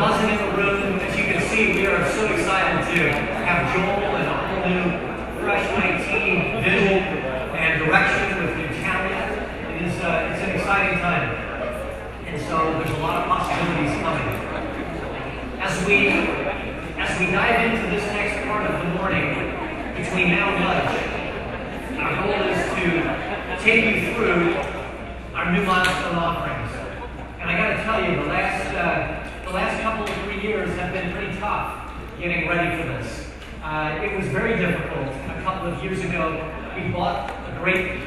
buzzing in the room. As you can see, we are so excited to have Joel and a whole new, fresh IT vision and direction with new talent. It's an exciting time. And so there's a lot of possibilities coming. As we dive into this next part of the morning, between now and lunch, our goal is to take you through our new milestone offerings. And I got to tell you, the last couple of 3 years have been pretty tough getting ready for this. It was very difficult. A couple of years ago, we bought a great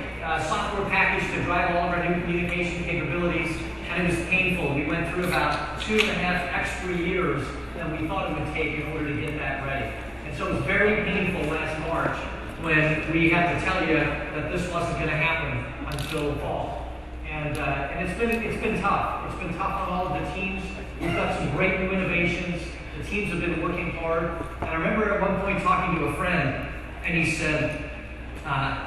software package to drive all of our new communication capabilities, and it was painful. We went through about 2.5 extra years than we thought it would take in order to get that ready. And so it was very painful last March when we had to tell you that this wasn't going to happen until fall. And it's been tough. It's been tough on all of the teams. We've got some great new innovations. The teams have been working hard. And I remember at one point talking to a friend, and he said,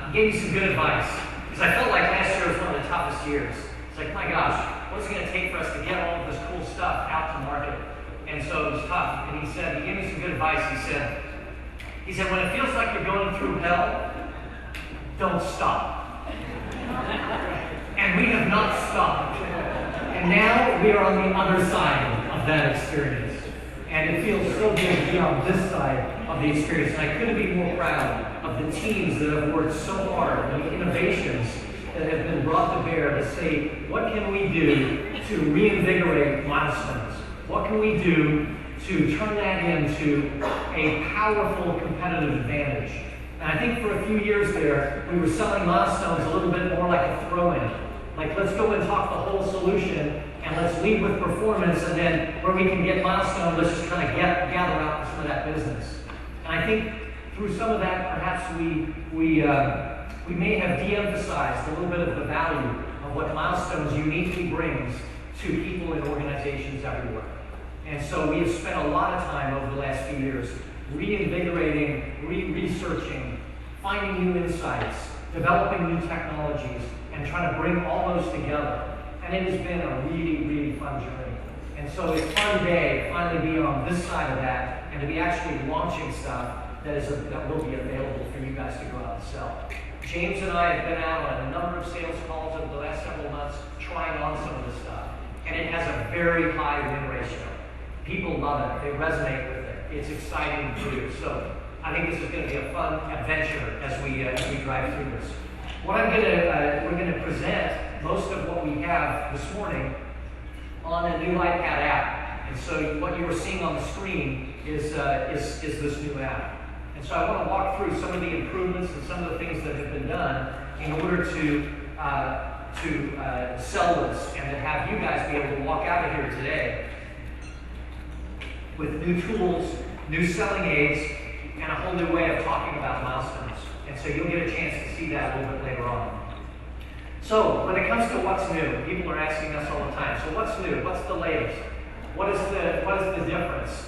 he gave me some good advice. Because I felt like last year was one of the toughest years. It's like, my gosh, what's it going to take for us to get all of this cool stuff out to market? And so it was tough. And he gave me some good advice. He said, when it feels like you're going through hell, don't stop. And we have not stopped. And now we are on the other side of that experience. And it feels so good to be on this side of the experience. And I couldn't be more proud of the teams that have worked so hard and the innovations that have been brought to bear to say, what can we do to reinvigorate milestones? What can we do to turn that into a powerful competitive advantage? And I think for a few years there, we were selling milestones a little bit more like a throw-in. Like, let's go and talk the whole solution, and let's lead with performance, and then where we can get milestone, let's just kind of gather out some of that business. And I think through some of that, perhaps we may have de-emphasized a little bit of the value of what milestones uniquely brings to people and organizations everywhere. And so we have spent a lot of time over the last few years reinvigorating, researching, finding new insights, developing new technologies, and trying to bring all those together. And it has been a really, really fun journey. And so it's a fun day to finally be on this side of that and to be actually launching stuff that will be available for you guys to go out and sell. James and I have been out on a number of sales calls over the last several months trying on some of this stuff. And it has a very high win ratio. People love it. They resonate with it. It's exciting to do. So I think this is going to be a fun adventure as we drive through this. We're going to present most of what we have this morning on a new iPad app. And so what you are seeing on the screen is this new app. And so I want to walk through some of the improvements and some of the things that have been done in order to sell this and to have you guys be able to walk out of here today with new tools, new selling aids, and a whole new way of talking about milestones. And so you'll get a chance to see that a little bit later on. So when it comes to what's new, people are asking us all the time, so what's new? What's the latest? What is the difference?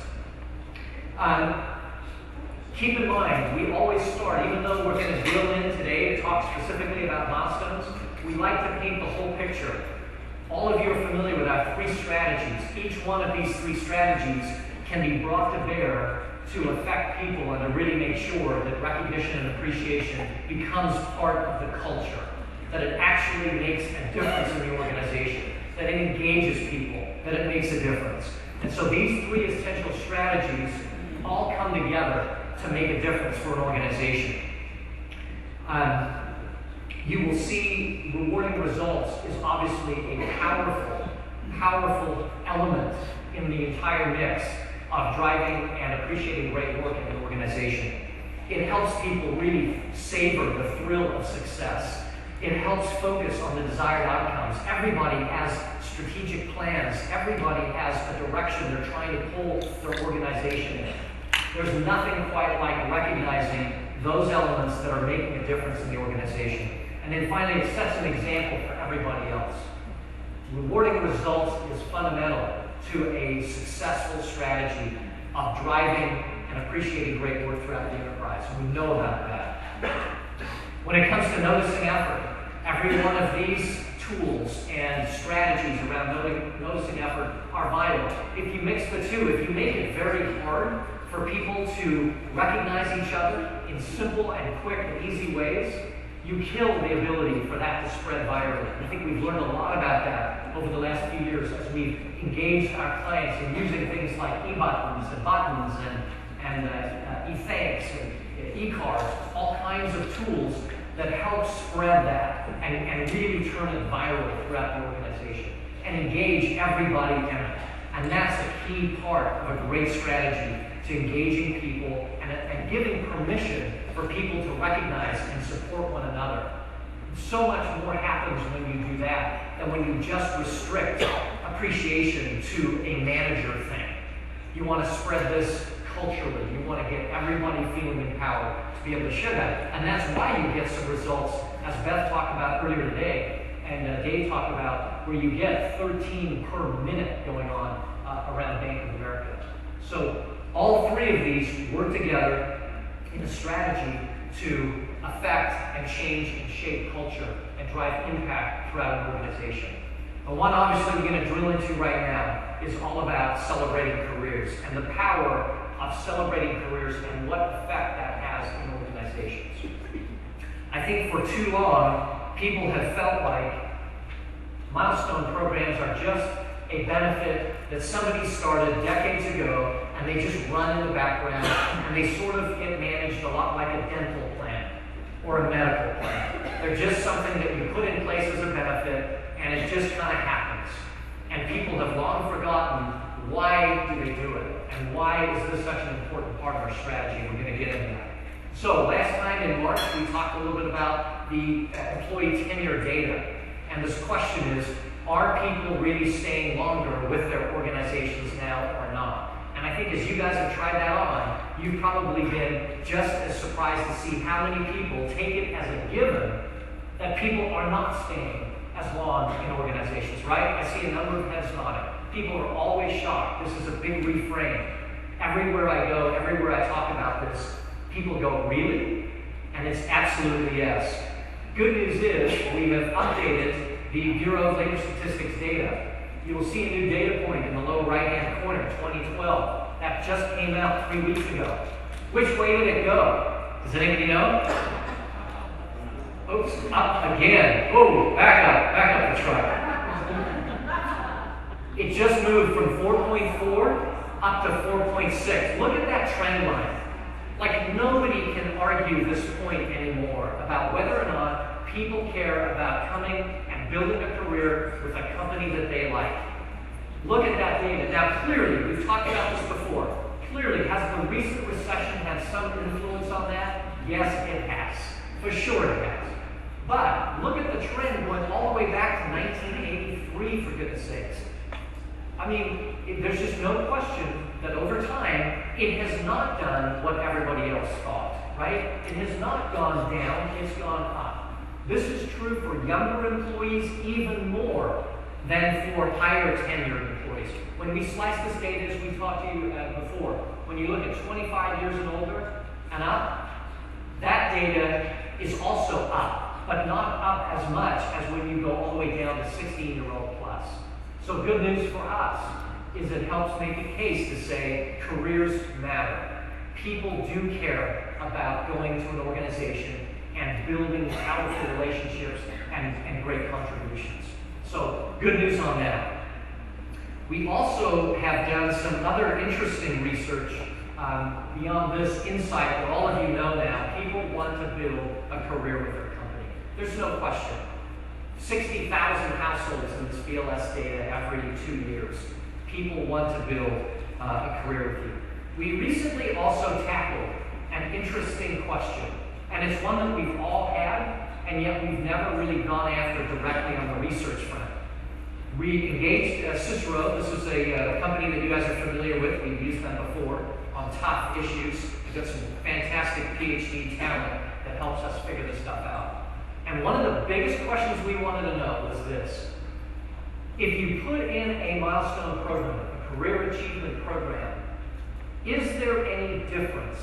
Keep in mind, we always start, even though we're going to drill in today to talk specifically about milestones, we like to paint the whole picture. All of you are familiar with our 3 strategies. Each one of these 3 strategies can be brought to bear to affect people and to really make sure that recognition and appreciation becomes part of the culture, that it actually makes a difference in the organization, that it engages people, that it makes a difference. And so these 3 essential strategies all come together to make a difference for an organization. You will see rewarding results is obviously a powerful element in the entire mix of driving and appreciating great work in an organization. It helps people really savor the thrill of success. It helps focus on the desired outcomes. Everybody has strategic plans. Everybody has a direction they're trying to pull their organization in. There's nothing quite like recognizing those elements that are making a difference in the organization. And then finally, it sets an example for everybody else. Rewarding results is fundamental to a successful strategy of driving and appreciating great work throughout the enterprise. We know about that. When it comes to noticing effort, every one of these tools and strategies around noticing effort are vital. If you mix the two, if you make it very hard for people to recognize each other in simple and quick and easy ways, you kill the ability for that to spread virally. I think we've learned a lot about that over the last few years as we've engaged our clients in using things like e-buttons and buttons and e-thanks and e-cards, all kinds of tools that help spread that and really turn it viral throughout the organization and engage everybody in it. And that's a key part of a great strategy to engaging people and giving permission for people to recognize and support one another. So much more happens when you do that than when you just restrict appreciation to a manager thing. You want to spread this culturally. You want to get everybody feeling empowered to be able to share that. And that's why you get some results, as Beth talked about earlier today, and Dave talked about, where you get 13 per minute going on around Bank of America. So all three of these work together in a strategy to affect and change and shape culture and drive impact throughout an organization. The one obviously we're going to drill into right now is all about celebrating careers and the power of celebrating careers and what effect that has in organizations. I think for too long, people have felt like milestone programs are just a benefit that somebody started decades ago and they just run in the background and they sort of get managed a lot like a dental plan or a medical plan. They're just something that you put in place as a benefit and it just kind of happens. And people have long forgotten why do they do it and why is this such an important part of our strategy. We're going to get into that. So last time in March we talked a little bit about the employee tenure data. And this question is, are people really staying longer with their organizations now or not? And I think as you guys have tried that on, you've probably been just as surprised to see how many people take it as a given that people are not staying as long in organizations, right? I see a number of heads nodding. People are always shocked. This is a big reframe. Everywhere I go, everywhere I talk about this, people go, really? And it's absolutely yes. Good news is we have updated the Bureau of Labor Statistics data. You will see a new data point in the lower right-hand corner, 2012. That just came out 3 weeks ago. Which way did it go? Does anybody know? Oops, up again. Oh, back up the truck. It just moved from 4.4 up to 4.6. Look at that trend line. Like nobody can argue this point anymore about whether or not people care about coming and building a career with a company that they like. Look at that data. Now clearly, we've talked about this before, clearly, has the recent recession had some influence on that? Yes, it has. For sure it has. But look at the trend going all the way back to 1983, for goodness sakes. I mean, there's just no question that over time, it has not done what everybody else thought, right? It has not gone down, it's gone up. This is true for younger employees even more than for higher tenured employees. When we slice this data, as we talked to you before, when you look at 25 years and older and up, that data is also up, but not up as much as when you go all the way down to 16-year-old plus. So good news for us is it helps make a case to say careers matter. People do care about going to an organization and building powerful relationships and great contributions. So good news on that. We also have done some other interesting research beyond this insight that all of you know now. People want to build a career with their company. There's no question. 60,000 households in this BLS data every 2 years. People want to build a career with you. We recently also tackled an interesting question, and it's one that we've all had, and yet we've never really gone after directly on the research front. We engaged Cicero. This is a company that you guys are familiar with. We've used them before on tough issues. We've got some fantastic PhD talent that helps us figure this stuff out. And one of the biggest questions we wanted to know was this. If you put in a milestone program, a career achievement program, is there any difference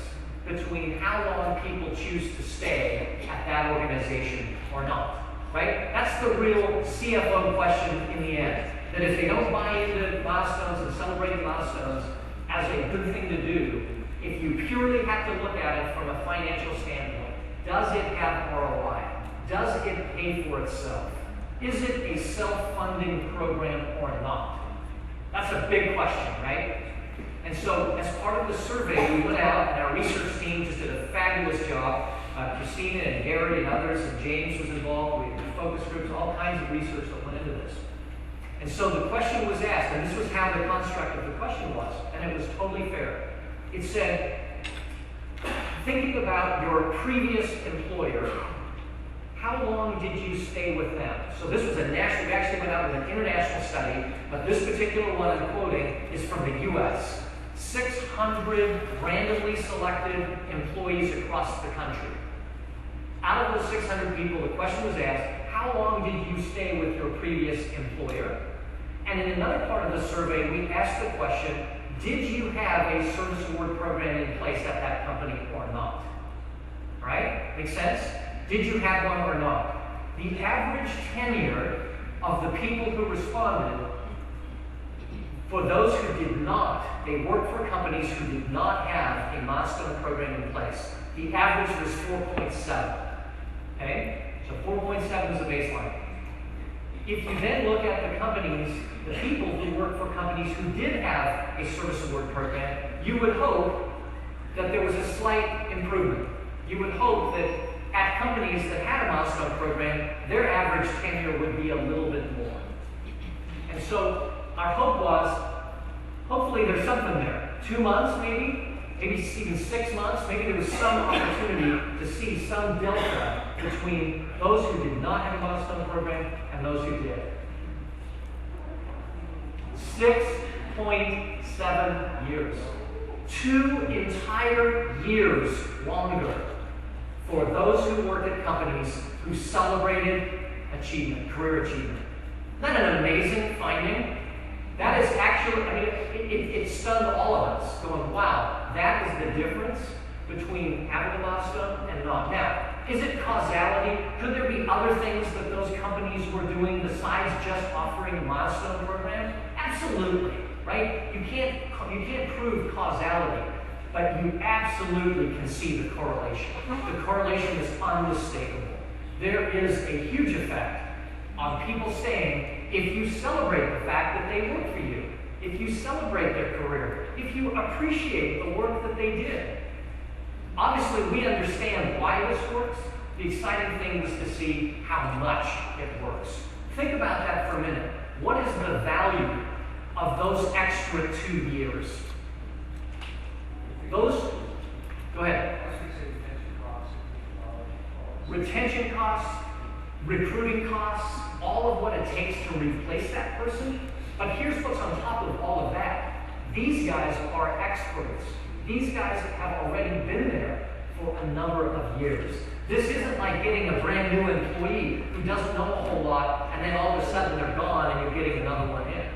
between how long people choose to stay at that organization or not? right? That's the real CFO question in the end. That if they don't buy into milestones and celebrating milestones as a good thing to do, if you purely have to look at it from a financial standpoint, does it have ROI? Does it pay for itself? Is it a self-funding program or not? That's a big question, right? And so, as part of the survey, we went out and our research team just did a fabulous job. Christina and Gary and others, and James was involved. We had focus groups, all kinds of research that went into this. And so the question was asked, and this was how the construct of the question was, and it was totally fair. It said, thinking about your previous employer, how long did you stay with them? So this was a national, we actually went out with an international study, but this particular one I'm quoting is from the US. 600 randomly selected employees across the country. Out of those 600 people, the question was asked, how long did you stay with your previous employer? And in another part of the survey, we asked the question, did you have a service award program in place at that company or not? All right? Make sense? Did you have one or not? The average tenure of the people who responded, for those who did not, they worked for companies who did not have a milestone program in place. The average was 4.7. Okay? So 4.7 is the baseline. If you then look at the companies, the people who work for companies who did have a service award program, you would hope that there was a slight improvement. You would hope that at companies that had a milestone program, their average tenure would be a little bit more. And so our hope was, hopefully there's something there. 2 months maybe even 6 months, maybe there was some opportunity to see some delta between those who did not have a milestone program and those who did. 6.7 years. 2 entire years longer for those who worked at companies who celebrated achievement, career achievement. Isn't that an amazing finding? That is actually, I mean, it stunned all of us, going, wow, that is the difference between having a milestone and not. Now, is it causality? Could there be other things that those companies were doing besides just offering a milestone program? Absolutely, right? You can't prove causality, but you absolutely can see the correlation. The correlation is unmistakable. There is a huge effect on people staying if you celebrate the fact that they work for you, if you celebrate their career, if you appreciate the work that they did. Obviously, we understand why this works. The exciting thing was to see how much it works. Think about that for a minute. What is the value of those extra 2 years? Those, go ahead. Retention costs, recruiting costs, all of what it takes to replace that person. But here's what's on top of all of that. These guys are experts. These guys have already been there for a number of years. This isn't like getting a brand new employee who doesn't know a whole lot and then all of a sudden they're gone and you're getting another one in.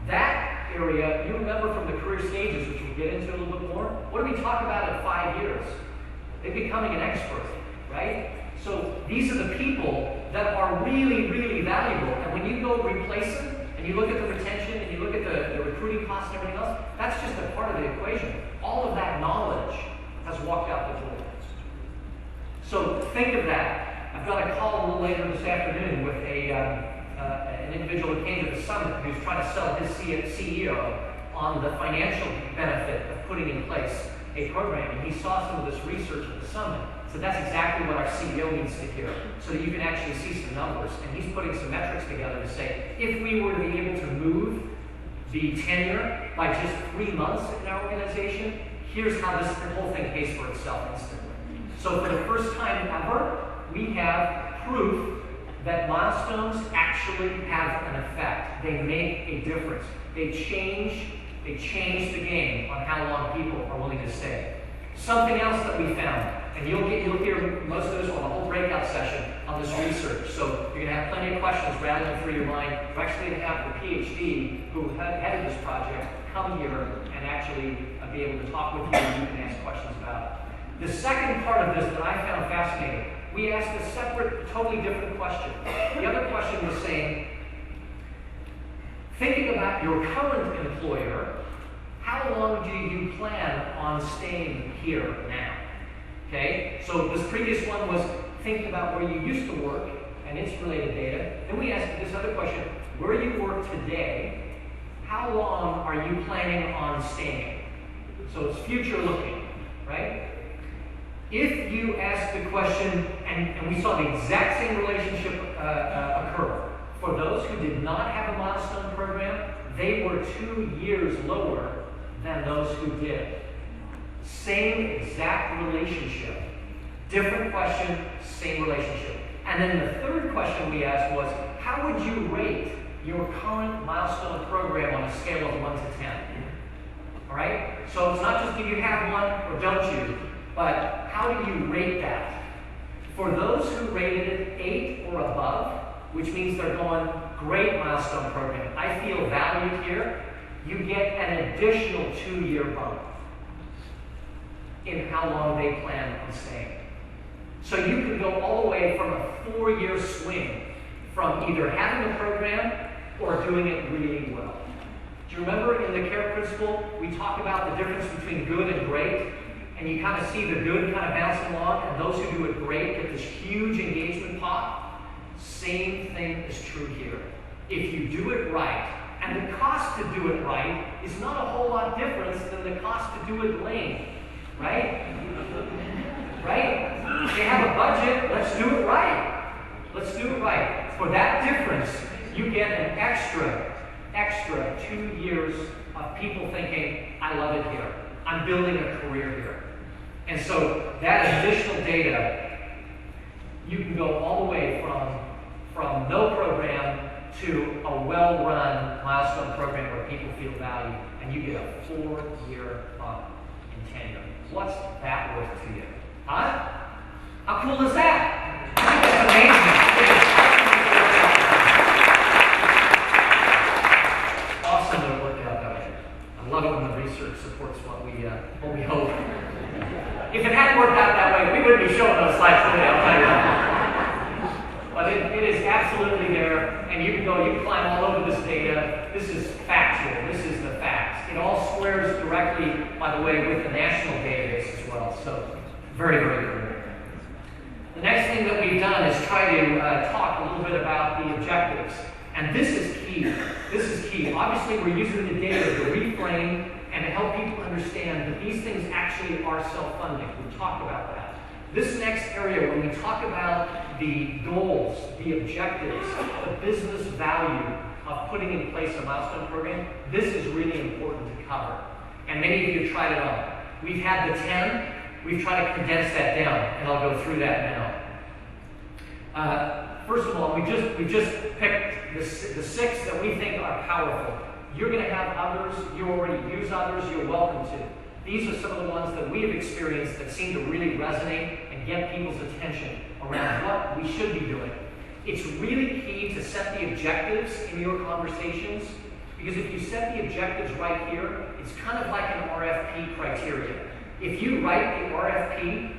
That area, you remember from the career stages, which we'll get into a little bit more, what do we talk about at 5 years? They're becoming an expert, right? So these are the people that are really, really valuable. And when you go replace them, and you look at the retention, and you look at the recruiting costs and everything else, that's just a part of the equation. All of that knowledge has walked out the door. So think of that. I've got a call a little later this afternoon with an individual who came to the summit who's trying to sell his CEO on the financial benefit of putting in place a program. And he saw some of this research at the summit. So that's exactly what our CEO needs to hear, so that you can actually see some numbers. And he's putting some metrics together to say, if we were to be able to move the tenure by just 3 months in our organization, here's how the whole thing pays for itself instantly. So for the first time ever, we have proof that milestones actually have an effect. They make a difference. They change the game on how long people are willing to stay. Something else that we found, and you'll hear most of this on the whole breakout session on this research. So you're going to have plenty of questions rattling through your mind. We're actually going to have the PhD who headed this project come here and actually be able to talk with you and you can ask questions about it. The second part of this that I found fascinating, we asked a separate, totally different question. The other question was saying, thinking about your current employer, how long do you plan on staying here now? Okay, so this previous one was thinking about where you used to work and its related data. Then we asked this other question, where you work today, how long are you planning on staying? So it's future looking, right? If you ask the question, and we saw the exact same relationship occur, for those who did not have a milestone program, they were 2 years lower than those who did. Same exact relationship. Different question, same relationship. And then the third question we asked was, how would you rate your current milestone program on a scale of 1 to 10? All right? So it's not just do you have one or don't you, but how do you rate that? For those who rated it 8 or above, which means they're going, great milestone program, I feel valued here, you get an additional 2-year bump in how long they plan on staying. So you can go all the way from a 4-year swing from either having a program or doing it really well. Do you remember in the CARE principle, we talk about the difference between good and great? And you kind of see the good kind of bouncing along, and those who do it great get this huge engagement pop. Same thing is true here. If you do it right, and the cost to do it right is not a whole lot different than the cost to do it lame, right? Right? They have a budget, let's do it right. Let's do it right. For that difference, you get an extra 2 years of people thinking, I love it here. I'm building a career here. And so that additional data, you can go all the way from no program to a well-run milestone program where people feel valued, and you get a 4-year bump in tenure. What's that worth to you? Huh? How cool is that? I think that's amazing. Awesome that it worked out that way. I love it when the research supports what we hope. If it hadn't worked out that way, we wouldn't be showing those slides today, I'll tell you that. But it is absolutely there, and you can climb all over this data. This is factual. This is the facts. It all squares directly, by the way, with the national database as well. So very, very cool. The next thing that we've done is try to talk a little bit about the objectives. And this is key. This is key. Obviously, we're using the data to reframe and to help people understand that these things actually are self-funding. We talked about that. This next area, when we talk about the goals, the objectives, the business value of putting in place a milestone program, this is really important to cover. And many of you have tried it on. We've had the 10. We've tried to condense that down, and I'll go through that now. First of all, we just picked the 6 that we think are powerful. You're going to have others. You already use others. You're welcome to. These are some of the ones that we have experienced that seem to really resonate and get people's attention around what we should be doing. It's really key to set the objectives in your conversations, because if you set the objectives right here, it's kind of like an RFP criteria. If you write the RFP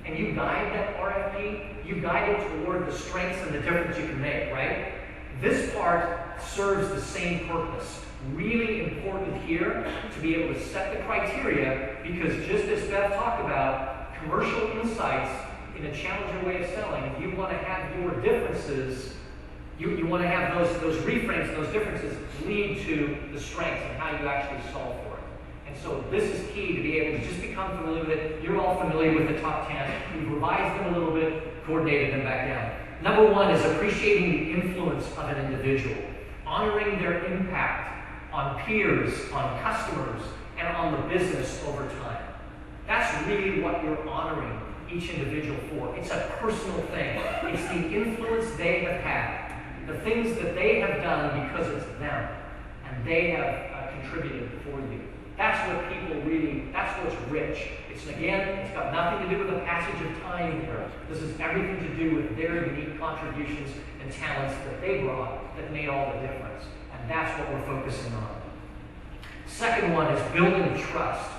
and you guide that RFP, you guide it toward the strengths and the difference you can make, right? This part serves the same purpose. Really important here to be able to set the criteria, because just as Beth talked about, commercial insights in a challenging way of selling, you want to have your differences, you want to have those reframes, those differences lead to the strengths and how you actually solve for it. And so this is key to be able to just become familiar with it. You're all familiar with the top 10. We've revised them a little bit, coordinated them back down. Number 1 is appreciating the influence of an individual, honoring their impact on peers, on customers, and on the business over time. That's really what you're honoring each individual for. It's a personal thing. It's the influence they have had, the things that they have done because it's them, and they have contributed for you. That's what people really, that's what's rich. It's got nothing to do with the passage of time here. This is everything to do with their unique contributions and talents that they brought that made all the difference. And that's what we're focusing on. Second one is building trust.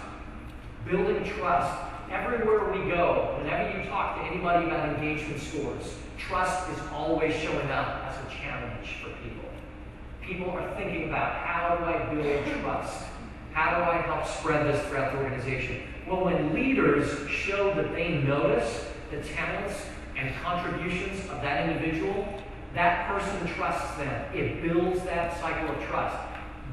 Building trust Everywhere we go, whenever you talk to anybody about engagement scores, trust is always showing up as a challenge for people. People are thinking about, how do I build trust? How do I help spread this throughout the organization? Well, when leaders show that they notice the talents and contributions of that individual, that person trusts them. It builds that cycle of trust.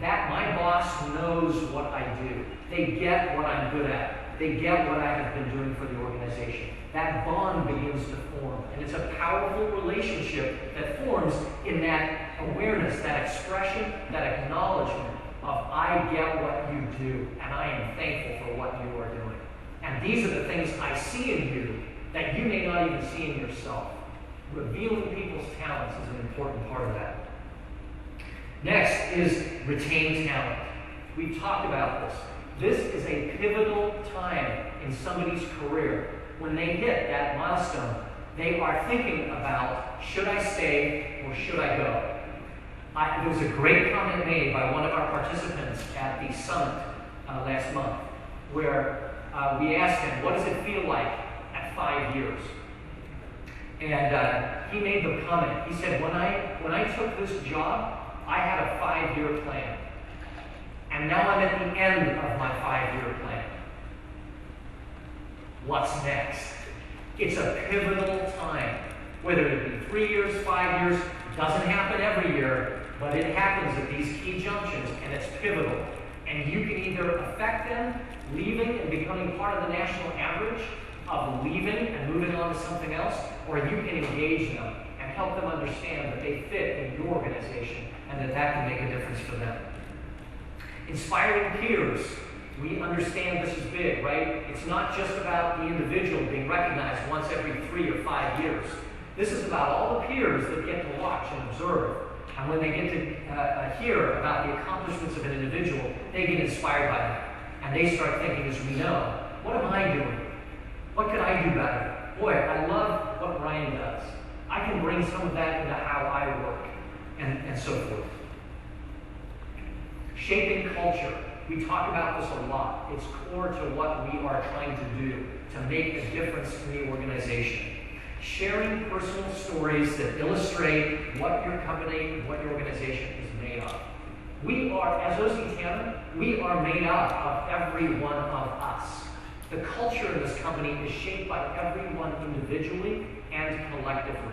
That my boss knows what I do. They get what I'm good at. They get what I have been doing for the organization. That bond begins to form, and it's a powerful relationship that forms in that awareness, that expression, that acknowledgement of, I get what you do, and I am thankful for what you are doing. And these are the things I see in you that you may not even see in yourself. Revealing people's talents is an important part of that. Next is retain talent. We've talked about this. This is a pivotal time in somebody's career. When they hit that milestone, they are thinking about, should I stay or should I go? There was a great comment made by one of our participants at the summit last month, where we asked him, what does it feel like at 5 years? And he made the comment. He said, when I took this job, I had a 5-year plan. And now I'm at the end of my 5-year plan. What's next? It's a pivotal time. Whether it be 3 years, 5 years, doesn't happen every year, but it happens at these key junctions, and it's pivotal. And you can either affect them, leaving and becoming part of the national average of leaving and moving on to something else, or you can engage them and help them understand that they fit in your organization and that can make a difference for them. Inspiring peers. We understand this is big, right? It's not just about the individual being recognized once every 3 or 5 years. This is about all the peers that get to watch and observe. And when they get to hear about the accomplishments of an individual, they get inspired by that. And they start thinking, as we know, what am I doing? What could I do better? Boy, I love what Ryan does. I can bring some of that into how I work, and so forth. Shaping culture. We talk about this a lot. It's core to what we are trying to do to make a difference in the organization. Sharing personal stories that illustrate what your company, what your organization is made of. We are, as O.C.Tanner, we are made up of every one of us. The culture in this company is shaped by everyone individually and collectively.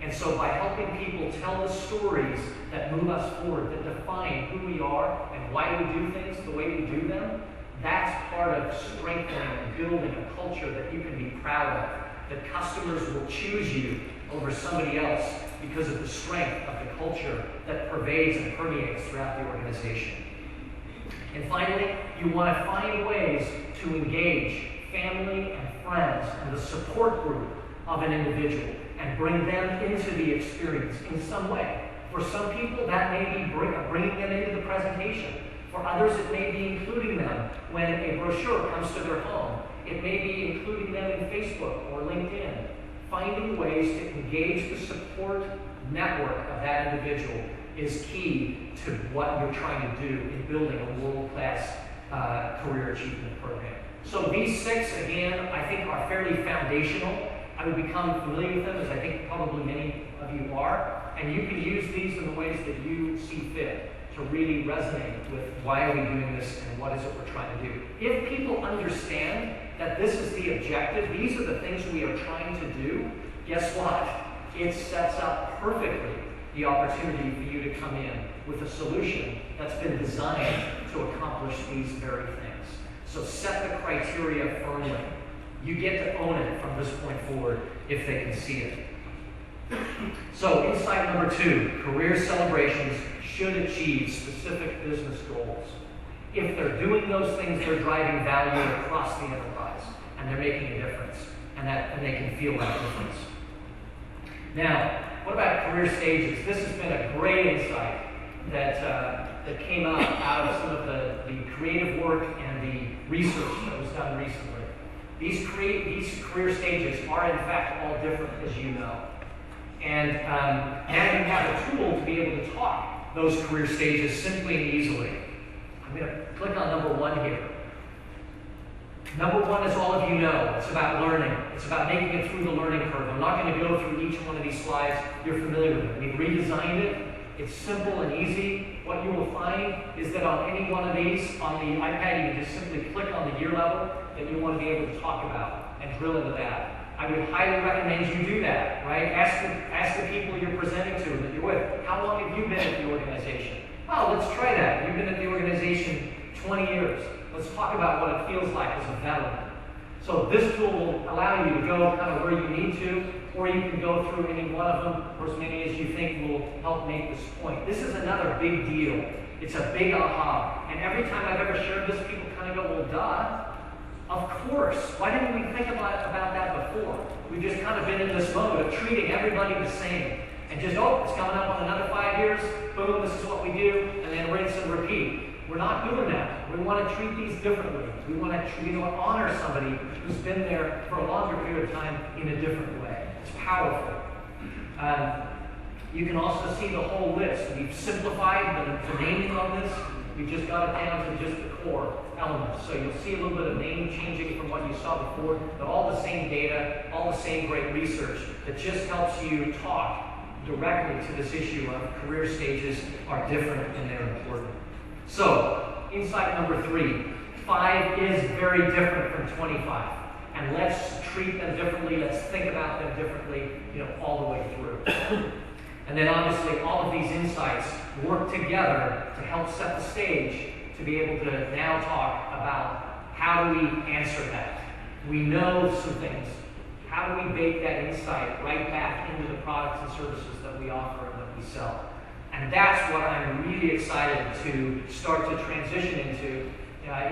And so by helping people tell the stories that move us forward, that define who we are and why we do things the way we do them, that's part of strengthening and building a culture that you can be proud of. That customers will choose you over somebody else because of the strength of the culture that pervades and permeates throughout the organization. And finally, you want to find ways to engage family and friends and the support group of an individual and bring them into the experience in some way. For some people, that may be bringing them into the presentation. For others, it may be including them when a brochure comes to their home. It may be including them in Facebook or LinkedIn. Finding ways to engage the support network of that individual is key to what you're trying to do in building a world-class career achievement program. So these 6, again, I think are fairly foundational. I would become familiar with them, as I think probably many of you are, and you can use these in the ways that you see fit to really resonate with why are we doing this and what is it we're trying to do. If people understand that this is the objective, these are the things we are trying to do, guess what? It sets up perfectly the opportunity for you to come in with a solution that's been designed to accomplish these very things. So set the criteria firmly. You get to own it from this point forward if they can see it. So insight number 2, career celebrations should achieve specific business goals. If they're doing those things, they're driving value across the enterprise, and they're making a difference, and they can feel that difference. Now, what about career stages? This has been a great insight that came out of some of the creative work and the research that was done recently. These career stages are, in fact, all different, as you know. And now you have a tool to be able to talk those career stages simply and easily. I'm going to click on number 1 here. Number one, as all of you know, it's about learning. It's about making it through the learning curve. I'm not going to go through each one of these slides. You're familiar with it. We've redesigned it. It's simple and easy. What you will find is that on any one of these, on the iPad, you can just simply click on the year level that you want to be able to talk about and drill into that. I would highly recommend you do that, right? Ask the people you're presenting to that you're with, how long have you been at the organization? Oh, let's try that. You've been at the organization 20 years. Let's talk about what it feels like as a veteran. So this tool will allow you to go kind of where you need to, or you can go through any one of them, or as many as you think will help make this point. This is another big deal. It's a big aha. And every time I've ever shared this, people kind of go, well, duh. Of course. Why didn't we think about that before? We've just kind of been in this mode of treating everybody the same. And just, oh, it's coming up on another 5 years. Boom, this is what we do. And then rinse and repeat. We're not doing that. We want to treat these differently. We want to honor somebody who's been there for a longer period of time in a different way. It's powerful. You can also see the whole list. We've simplified the naming on this. We just got it down to just the core elements. So you'll see a little bit of name changing from what you saw before, but all the same data, all the same great research that just helps you talk directly to this issue of career stages are different and they're important. So, insight number 3, 5 is very different from 25. And let's treat them differently, let's think about them differently, all the way through. And then obviously all of these insights work together to help set the stage to be able to now talk about how do we answer that. We know some things. How do we bake that insight right back into the products and services that we offer and that we sell? And that's what I'm really excited to start to transition into,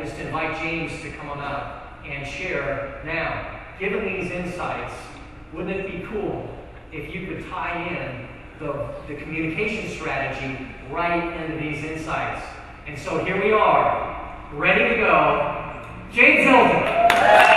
is to invite James to come on up and share. Now, given these insights, wouldn't it be cool if you could tie in the communication strategy right into these insights? And so here we are, ready to go. James Hilton.